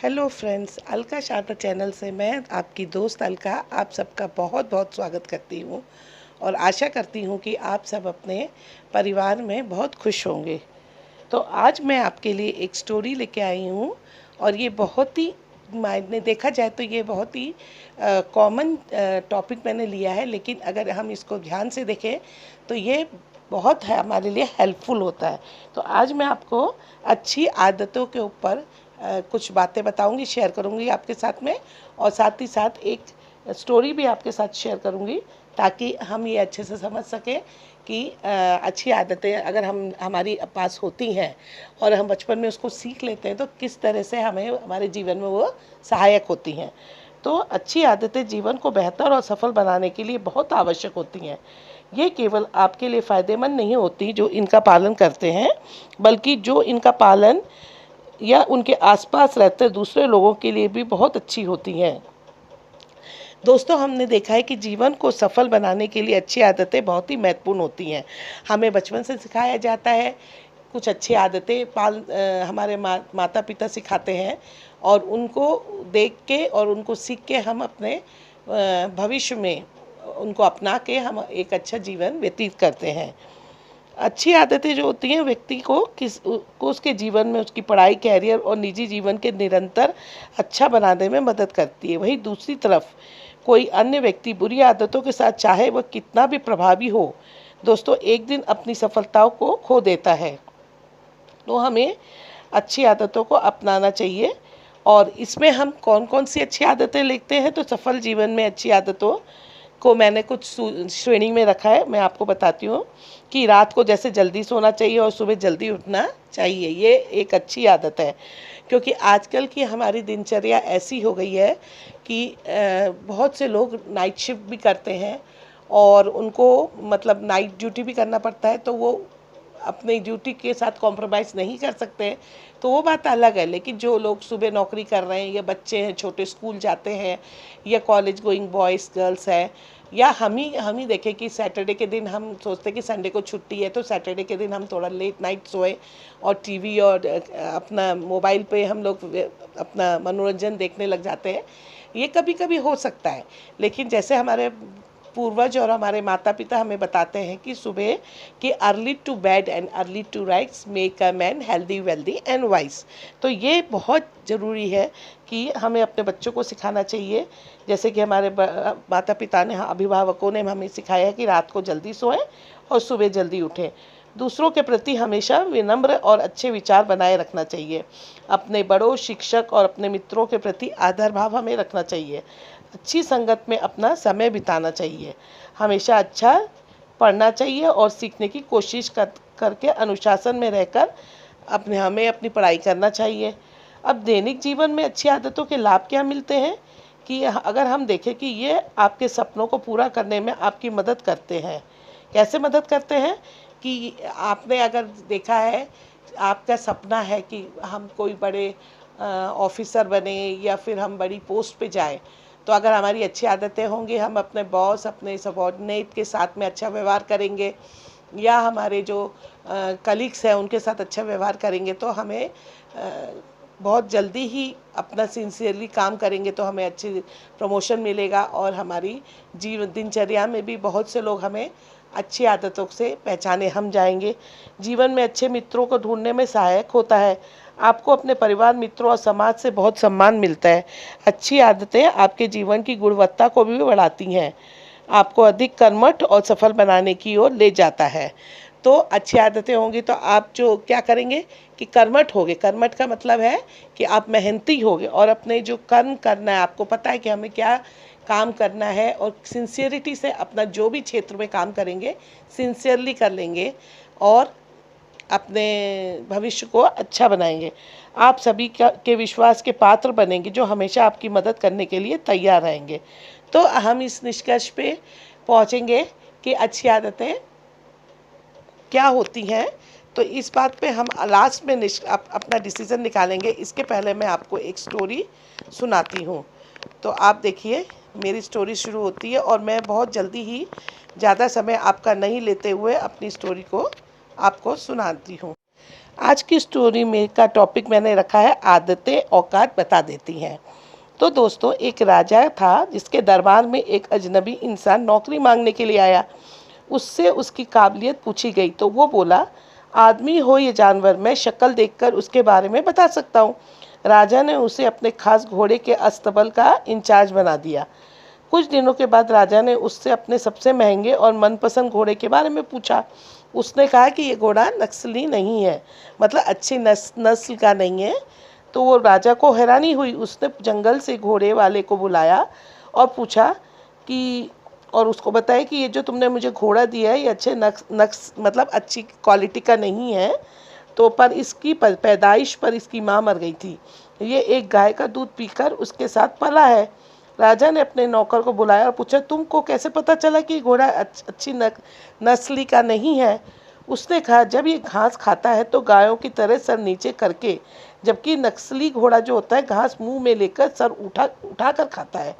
Hello friends, Alka Sharda channel से मैं आपकी दोस्त अलका आप सबका बहुत बहुत स्वागत करती हूँ और आशा करती हूँ कि आप सब अपने परिवार में बहुत खुश होंगे। तो आज मैं आपके लिए एक स्टोरी लेके आई हूँ और ये बहुत ही मायने देखा जाए तो ये बहुत ही कॉमन टॉपिक मैंने लिया है, लेकिन अगर हम इसको ध्यान से देखें तो ये बहुत है हमारे लिए हेल्पफुल होता है। तो आज मैं आपको अच्छी आदतों के ऊपर कुछ बातें बताऊंगी, शेयर करूंगी आपके साथ में, और साथ ही साथ एक स्टोरी भी आपके साथ शेयर करूंगी ताकि हम ये अच्छे से समझ सकें कि अच्छी आदतें अगर हम हमारी पास होती हैं और हम बचपन में उसको सीख लेते हैं तो किस तरह से हमें हमारे जीवन में वो सहायक होती हैं। तो अच्छी आदतें जीवन को बेहतर और सफल बनाने के लिए बहुत आवश्यक होती हैं। ये केवल आपके लिए फ़ायदेमंद नहीं होती जो इनका पालन करते हैं, बल्कि जो इनका पालन या उनके आसपास रहते दूसरे लोगों के लिए भी बहुत अच्छी होती हैं। दोस्तों, हमने देखा है कि जीवन को सफल बनाने के लिए अच्छी आदतें बहुत ही महत्वपूर्ण होती हैं। हमें बचपन से सिखाया जाता है, कुछ अच्छी आदतें हमारे माता पिता सिखाते हैं और उनको देख के और उनको सीख के हम अपने भविष्य में उनको अपना के हम एक अच्छा जीवन व्यतीत करते हैं। अच्छी आदतें जो होती हैं व्यक्ति को उसके जीवन में उसकी पढ़ाई, कैरियर और निजी जीवन के निरंतर अच्छा बनाने में मदद करती है। वहीं दूसरी तरफ कोई अन्य व्यक्ति बुरी आदतों के साथ चाहे वह कितना भी प्रभावी हो, दोस्तों एक दिन अपनी सफलताओं को खो देता है। तो हमें अच्छी आदतों को अपनाना चाहिए। और इसमें हम कौन कौन सी अच्छी आदतें लिखते हैं, तो सफल जीवन में अच्छी आदतों को मैंने कुछ श्रेणी में रखा है। मैं आपको बताती हूँ कि रात को जैसे जल्दी सोना चाहिए और सुबह जल्दी उठना चाहिए। ये एक अच्छी आदत है, क्योंकि आजकल की हमारी दिनचर्या ऐसी हो गई है कि बहुत से लोग नाइट शिफ्ट भी करते हैं और उनको मतलब नाइट ड्यूटी भी करना पड़ता है, तो वो अपनी ड्यूटी के साथ कॉम्प्रोमाइज़ नहीं कर सकते, तो वो बात अलग है। लेकिन जो लोग सुबह नौकरी कर रहे हैं या बच्चे हैं छोटे स्कूल जाते हैं या कॉलेज गोइंग बॉयज़ गर्ल्स हैं, या हम ही देखें कि सैटरडे के दिन हम सोचते हैं कि संडे को छुट्टी है तो सैटरडे के दिन हम थोड़ा लेट नाइट सोए और टीवी और अपना मोबाइल पे हम लोग अपना मनोरंजन देखने लग जाते हैं। ये कभी कभी हो सकता है, लेकिन जैसे हमारे पूर्वज और हमारे माता पिता हमें बताते हैं कि सुबह कि early to bed and early to rise make a man healthy wealthy and wise. तो ये बहुत ज़रूरी है कि हमें अपने बच्चों को सिखाना चाहिए। जैसे कि हमारे माता पिता ने, अभिभावकों ने हमें सिखाया है कि रात को जल्दी सोएं और सुबह जल्दी उठें। दूसरों के प्रति हमेशा विनम्र और अच्छे विचार बनाए रखना चाहिए। अपने बड़ों, शिक्षक और अपने मित्रों के प्रति आदर भाव हमें रखना चाहिए। अच्छी संगत में अपना समय बिताना चाहिए। हमेशा अच्छा पढ़ना चाहिए और सीखने की कोशिश करके अनुशासन में रहकर हमें अपनी पढ़ाई करना चाहिए। अब दैनिक जीवन में अच्छी आदतों के लाभ क्या मिलते हैं कि अगर हम देखें कि ये आपके सपनों को पूरा करने में आपकी मदद करते हैं। कैसे मदद करते हैं कि आपने अगर देखा है, आपका सपना है कि हम कोई बड़े ऑफिसर बने या फिर हम बड़ी पोस्ट पे जाएं, तो अगर हमारी अच्छी आदतें होंगी, हम अपने बॉस, अपने सबॉर्डिनेट के साथ में अच्छा व्यवहार करेंगे या हमारे जो कलीग्स हैं उनके साथ अच्छा व्यवहार करेंगे, तो हमें बहुत जल्दी ही अपना सिंसियरली काम करेंगे तो हमें अच्छी प्रमोशन मिलेगा और हमारी दिनचर्या में भी बहुत से लोग हमें अच्छी आदतों से पहचाने हम जाएंगे। जीवन में अच्छे मित्रों को ढूंढने में सहायक होता है। आपको अपने परिवार, मित्रों और समाज से बहुत सम्मान मिलता है। अच्छी आदतें आपके जीवन की गुणवत्ता को भी बढ़ाती हैं, आपको अधिक कर्मठ और सफल बनाने की ओर ले जाता है। तो अच्छी आदतें होंगी तो आप जो क्या करेंगे कि कर्मठ होगे। कर्मठ का मतलब है कि आप मेहनती होगे और अपने जो कर्म करना है, आपको पता है कि हमें क्या काम करना है और सिंसियरिटी से अपना जो भी क्षेत्र में काम करेंगे सिंसियरली कर लेंगे और अपने भविष्य को अच्छा बनाएंगे। आप सभी के विश्वास के पात्र बनेंगे जो हमेशा आपकी मदद करने के लिए तैयार रहेंगे। तो हम इस निष्कर्ष पे पहुँचेंगे कि अच्छी आदतें क्या होती हैं। तो इस बात पे हम लास्ट में अपना डिसीज़न निकालेंगे। इसके पहले मैं आपको एक स्टोरी सुनाती हूँ। तो आप देखिए, मेरी स्टोरी शुरू होती है और मैं बहुत जल्दी ही, ज़्यादा समय आपका नहीं लेते हुए, अपनी स्टोरी को आपको सुनाती हूँ। आज की स्टोरी में का टॉपिक मैंने रखा है आदतें औकात बता देती हैं। तो दोस्तों, एक राजा था जिसके दरबार में एक अजनबी इंसान नौकरी मांगने के लिए आया। उससे उसकी काबिलियत पूछी गई तो वो बोला, आदमी हो या जानवर, मैं शक्ल देखकर उसके बारे में बता सकता हूँ। राजा ने उसे अपने खास घोड़े के अस्तबल का इंचार्ज बना दिया। कुछ दिनों के बाद राजा ने उससे अपने सबसे महंगे और मनपसंद घोड़े के बारे में पूछा। उसने कहा कि ये घोड़ा नस्ली नहीं है, मतलब अच्छी नस्ल का नहीं है। तो वो राजा को हैरानी हुई। उसने जंगल से घोड़े वाले को बुलाया और पूछा कि और उसको बताया कि ये जो तुमने मुझे घोड़ा दिया है ये अच्छे नक्स मतलब अच्छी क्वालिटी का नहीं है। तो पर इसकी पैदाइश पर इसकी माँ मर गई थी। ये एक गाय का दूध पीकर उसके साथ पला है। राजा ने अपने नौकर को बुलाया और पूछा, तुमको कैसे पता चला कि घोड़ा अच्छी नस्ली का नहीं है? उसने कहा, जब ये घास खाता है तो गायों की तरह सर नीचे करके, जबकि नस्ली घोड़ा जो होता है घास मुंह में लेकर सर उठा कर खाता है।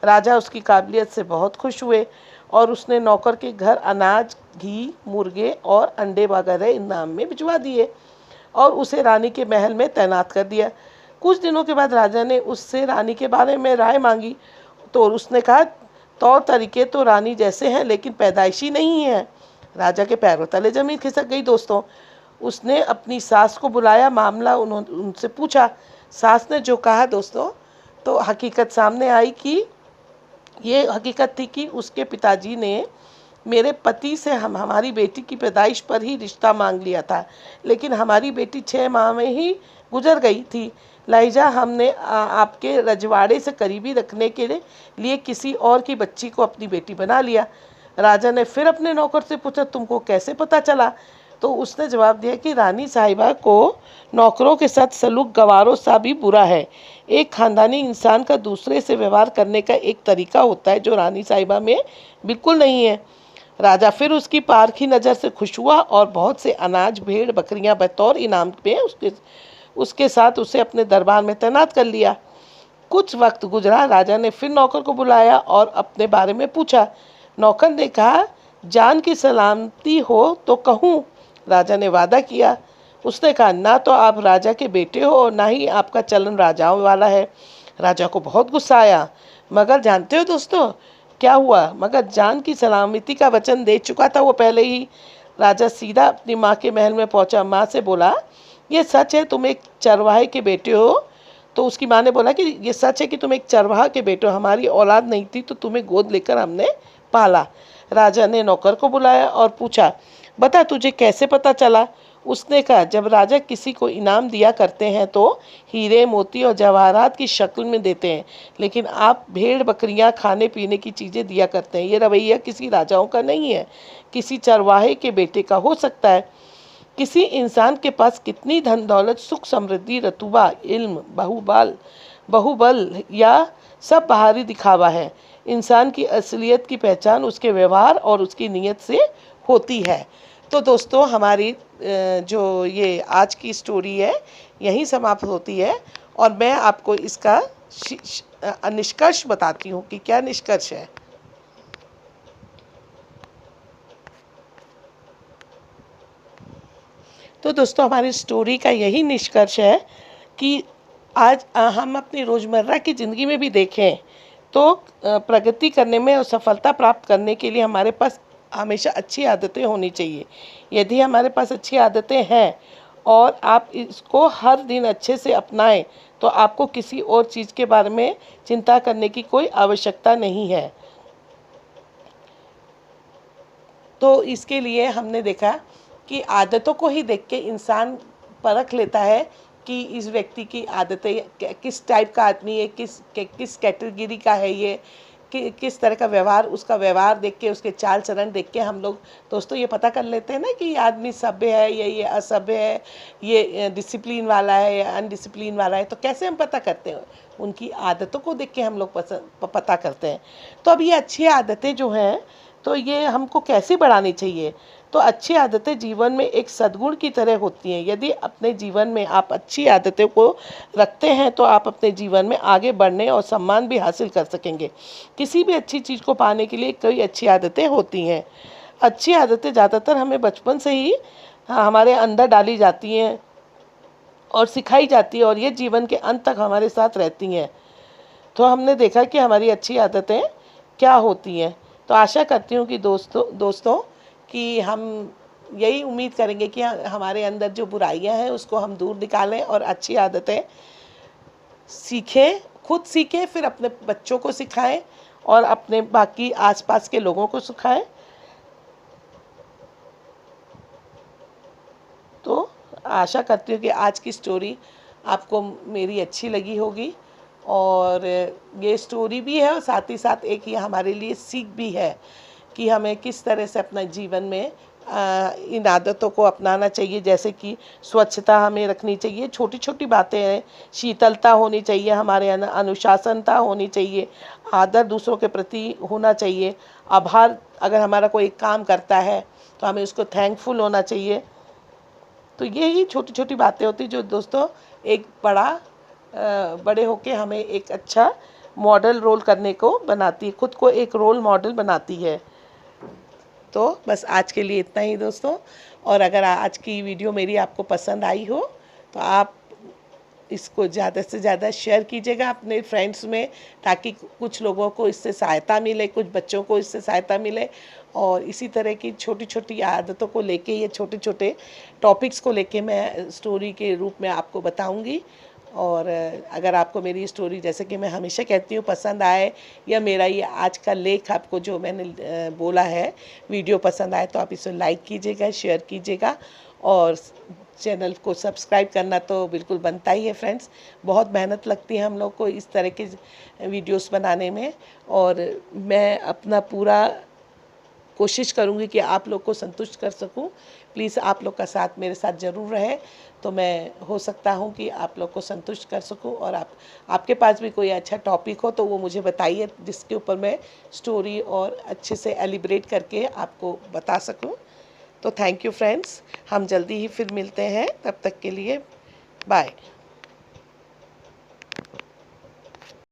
राजा उसकी काबिलियत से बहुत खुश हुए और उसने नौकर के घर अनाज, घी, मुर्गे और अंडे वगैरह इनाम में भिजवा दिए और उसे रानी के महल में तैनात कर दिया। कुछ दिनों के बाद राजा ने उससे रानी के बारे में राय मांगी तो उसने कहा, तौर तरीके तो रानी जैसे हैं लेकिन पैदाइशी नहीं है। राजा के पैरों तले जमीन खिसक गई दोस्तों। उसने अपनी सास को बुलाया, मामला उनसे पूछा। सास ने जो कहा दोस्तों, तो हकीकत सामने आई कि ये हकीकत थी कि उसके पिताजी ने मेरे पति से हमारी बेटी की पैदाइश पर ही रिश्ता मांग लिया था, लेकिन हमारी बेटी 6 माह में ही गुजर गई थी। लाइजा, हमने आपके रजवाड़े से करीबी रखने के लिए किसी और की बच्ची को अपनी बेटी बना लिया। राजा ने फिर अपने नौकर से पूछा, तुमको कैसे पता चला? तो उसने जवाब दिया कि रानी साहिबा को नौकरों के साथ सलूक गवारों सा भी बुरा है। एक खानदानी इंसान का दूसरे से व्यवहार करने का एक तरीका होता है जो रानी साहिबा में बिल्कुल नहीं है। राजा फिर उसकी पारखी नज़र से खुश हुआ और बहुत से अनाज, भेड़, बकरियां बतौर इनाम पे उसके साथ उसे अपने दरबार में तैनात कर लिया। कुछ वक्त गुजरा। राजा ने फिर नौकर को बुलाया और अपने बारे में पूछा। नौकर ने कहा, जान की सलामती हो तो कहूँ। राजा ने वादा किया। उसने कहा, ना तो आप राजा के बेटे हो और ना ही आपका चलन राजाओं वाला है। राजा को बहुत गुस्सा आया। मगर जानते हो दोस्तों क्या हुआ? मगर जान की सलामती का वचन दे चुका था वो पहले ही। राजा सीधा अपनी माँ के महल में पहुंचा। माँ से बोला, ये सच है तुम एक चरवाहे के बेटे हो? तो उसकी माँ ने बोला कि ये सच है कि तुम एक चरवाहा के बेटे हो, हमारी औलाद नहीं थी तो तुम्हें गोद लेकर हमने पाला। राजा ने नौकर को बुलाया और पूछा, बता तुझे कैसे पता चला? उसने कहा, जब राजा किसी को इनाम दिया करते हैं तो हीरे, मोती और जवाहरात की शक्ल में देते हैं, लेकिन आप भेड़, बकरियां, खाने पीने की चीज़ें दिया करते हैं। ये रवैया किसी राजाओं का नहीं है, किसी चरवाहे के बेटे का हो सकता है। किसी इंसान के पास कितनी धन दौलत, सुख, समृद्धि, रतुबा, इल्म, बहुबल या सब बाहरी दिखावा है। इंसान की असलियत की पहचान उसके व्यवहार और उसकी नीयत से होती है। तो दोस्तों, हमारी जो ये आज की स्टोरी है यहीं समाप्त होती है और मैं आपको इसका निष्कर्ष बताती हूँ कि क्या निष्कर्ष है। तो दोस्तों, हमारी स्टोरी का यही निष्कर्ष है कि आज हम अपनी रोज़मर्रा की ज़िंदगी में भी देखें तो प्रगति करने में और सफलता प्राप्त करने के लिए हमारे पास हमेशा अच्छी आदतें होनी चाहिए। यदि हमारे पास अच्छी आदतें हैं और आप इसको हर दिन अच्छे से अपनाएं तो आपको किसी और चीज़ के बारे में चिंता करने की कोई आवश्यकता नहीं है। तो इसके लिए हमने देखा कि आदतों को ही देख के इंसान परख लेता है कि इस व्यक्ति की आदतें किस टाइप का आदमी है, किस कैटेगरी का है ये, कि किस तरह का व्यवहार, उसका व्यवहार देख के, उसके चाल चलन देख के हम लोग दोस्तों ये पता कर लेते हैं ना कि ये आदमी सभ्य है या ये असभ्य है, ये डिसिप्लिन वाला है या अनडिसिप्लिन वाला है। तो कैसे हम पता करते हैं? उनकी आदतों को देख के हम लोग पता करते हैं। तो अब ये अच्छी आदतें जो हैं तो ये हमको कैसे बढ़ानी चाहिए? तो अच्छी आदतें जीवन में एक सद्गुण की तरह होती हैं। यदि अपने जीवन में आप अच्छी आदतों को रखते हैं तो आप अपने जीवन में आगे बढ़ने और सम्मान भी हासिल कर सकेंगे। किसी भी अच्छी चीज़ को पाने के लिए कई अच्छी आदतें होती हैं। अच्छी आदतें ज़्यादातर हमें बचपन से ही हाँ, हमारे अंदर डाली जाती हैं और सिखाई जाती है और ये जीवन के अंत तक हमारे साथ रहती हैं। तो हमने देखा कि हमारी अच्छी आदतें क्या होती हैं। तो आशा करती हूँ कि दोस्तों कि हम यही उम्मीद करेंगे कि हमारे अंदर जो बुराइयां हैं उसको हम दूर निकालें और अच्छी आदतें सीखें, खुद सीखें, फिर अपने बच्चों को सिखाएं और अपने बाकी आसपास के लोगों को सिखाएं। तो आशा करती हूँ कि आज की स्टोरी आपको मेरी अच्छी लगी होगी और ये स्टोरी भी है और साथ ही साथ एक ये हमारे लिए सीख भी है कि हमें किस तरह से अपना जीवन में इन आदतों को अपनाना चाहिए। जैसे कि स्वच्छता हमें रखनी चाहिए, छोटी छोटी बातें हैं, शीतलता होनी चाहिए हमारे अंदर, अनुशासनता होनी चाहिए, आदर दूसरों के प्रति होना चाहिए, आभार, अगर हमारा कोई काम करता है तो हमें उसको थैंकफुल होना चाहिए। तो ये ही छोटी छोटी बातें होती जो दोस्तों एक बड़े होके हमें एक अच्छा मॉडल रोल करने को बनाती है, खुद को एक रोल मॉडल बनाती है। तो बस आज के लिए इतना ही दोस्तों, और अगर आज की वीडियो मेरी आपको पसंद आई हो तो आप इसको ज़्यादा से ज़्यादा शेयर कीजिएगा अपने फ्रेंड्स में, ताकि कुछ लोगों को इससे सहायता मिले, कुछ बच्चों को इससे सहायता मिले। और इसी तरह की छोटी छोटी आदतों को लेके, ये छोटे छोटे टॉपिक्स को लेके मैं स्टोरी के रूप में आपको बताऊंगी। और अगर आपको मेरी स्टोरी, जैसे कि मैं हमेशा कहती हूँ, पसंद आए या मेरा ये आज का लेख आपको जो मैंने बोला है वीडियो पसंद आए, तो आप इसे लाइक कीजिएगा, शेयर कीजिएगा और चैनल को सब्सक्राइब करना तो बिल्कुल बनता ही है फ्रेंड्स। बहुत मेहनत लगती है हम लोग को इस तरह के वीडियोस बनाने में, और मैं अपना पूरा कोशिश करूँगी कि आप लोग को संतुष्ट कर सकूँ। प्लीज़ आप लोग का साथ मेरे साथ ज़रूर रहे, तो मैं हो सकता हूँ कि आप लोग को संतुष्ट कर सकूँ। और आपके पास भी कोई अच्छा टॉपिक हो तो वो मुझे बताइए, जिसके ऊपर मैं स्टोरी और अच्छे से एलिब्रेट करके आपको बता सकूँ। तो थैंक यू फ्रेंड्स, हम जल्दी ही फिर मिलते हैं, तब तक के लिए बाय।